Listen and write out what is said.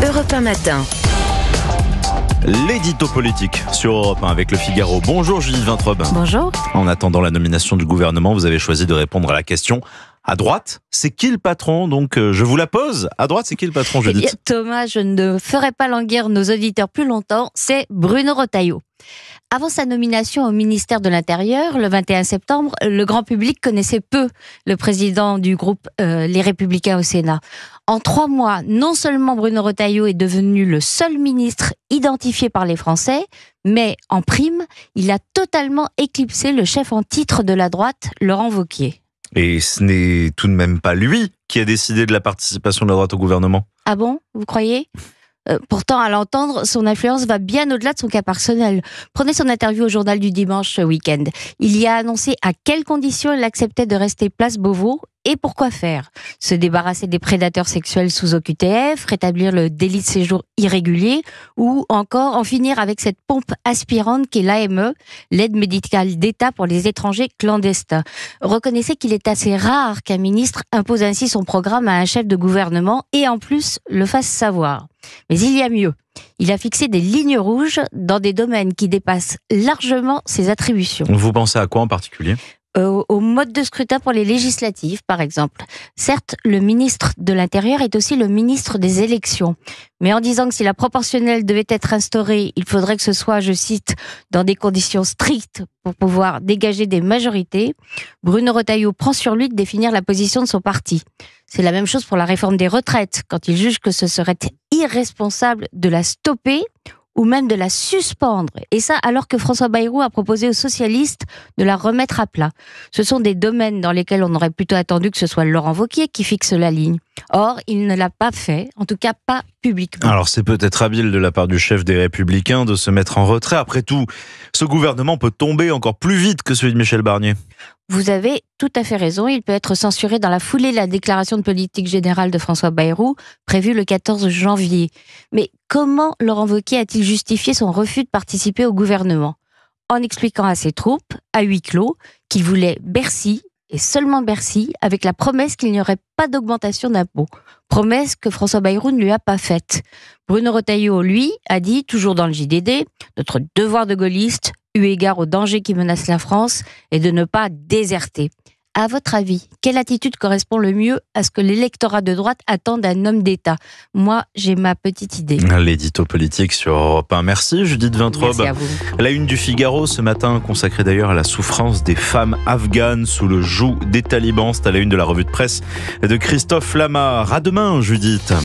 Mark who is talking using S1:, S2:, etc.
S1: Europe 1 matin.
S2: L'édito politique sur Europe 1 avec Le Figaro. Bonjour Judith Vintrobe.
S1: Bonjour.
S2: En attendant la nomination du gouvernement, vous avez choisi de répondre à la question: à droite, c'est qui le patron? Donc je vous la pose. À droite, c'est qui le patron, Judith?
S1: Thomas, je ne ferai pas languir nos auditeurs plus longtemps. C'est Bruno Retailleau. Avant sa nomination au ministère de l'Intérieur, le 21 septembre, le grand public connaissait peu le président du groupe Les Républicains au Sénat. En 3 mois, non seulement Bruno Retailleau est devenu le seul ministre identifié par les Français, mais en prime, il a totalement éclipsé le chef en titre de la droite, Laurent Wauquiez.
S2: Et ce n'est tout de même pas lui qui a décidé de la participation de la droite au gouvernement.
S1: Ah bon, vous croyez ? Pourtant, à l'entendre, son influence va bien au-delà de son cas personnel. Prenez son interview au journal du dimanche ce week-end. Il y a annoncé à quelles conditions il acceptait de rester place Beauvau et pourquoi faire. Se débarrasser des prédateurs sexuels sous OQTF, rétablir le délit de séjour irrégulier ou encore en finir avec cette pompe aspirante qu'est l'AME, l'aide médicale d'État pour les étrangers clandestins. Reconnaissez qu'il est assez rare qu'un ministre impose ainsi son programme à un chef de gouvernement et en plus le fasse savoir. Mais il y a mieux. Il a fixé des lignes rouges dans des domaines qui dépassent largement ses attributions.
S2: Vous pensez à quoi en particulier ?
S1: Au mode de scrutin pour les législatives, par exemple. Certes, le ministre de l'Intérieur est aussi le ministre des élections. Mais en disant que si la proportionnelle devait être instaurée, il faudrait que ce soit, je cite, dans des conditions strictes pour pouvoir dégager des majorités, Bruno Retailleau prend sur lui de définir la position de son parti. C'est la même chose pour la réforme des retraites, quand il juge que ce serait irresponsable de la stopper ou même de la suspendre. Et ça, alors que François Bayrou a proposé aux socialistes de la remettre à plat. Ce sont des domaines dans lesquels on aurait plutôt attendu que ce soit Laurent Wauquiez qui fixe la ligne. Or, il ne l'a pas fait, en tout cas pas publiquement.
S2: Alors c'est peut-être habile de la part du chef des Républicains de se mettre en retrait. Après tout, ce gouvernement peut tomber encore plus vite que celui de Michel Barnier.
S1: Vous avez tout à fait raison, il peut être censuré dans la foulée de la déclaration de politique générale de François Bayrou, prévue le 14 janvier. Mais comment Laurent Wauquiez a-t-il justifié son refus de participer au gouvernement ? En expliquant à ses troupes, à huis clos, qu'il voulait Bercy, et seulement Bercy, avec la promesse qu'il n'y aurait pas d'augmentation d'impôts. Promesse que François Bayrou ne lui a pas faite. Bruno Retailleau, lui, a dit, toujours dans le JDD, notre devoir de gaulliste, eu égard aux dangers qui menacent la France, est de ne pas déserter. À votre avis, quelle attitude correspond le mieux à ce que l'électorat de droite attend d'un homme d'État ? Moi, j'ai ma petite idée.
S2: L'édito politique sur Europe 1. Merci Judith Vintrobe.
S1: Merci à vous.
S2: La une du Figaro ce matin, consacrée d'ailleurs à la souffrance des femmes afghanes sous le joug des talibans. C'est à la une de la revue de presse de Christophe Lamar. À demain Judith.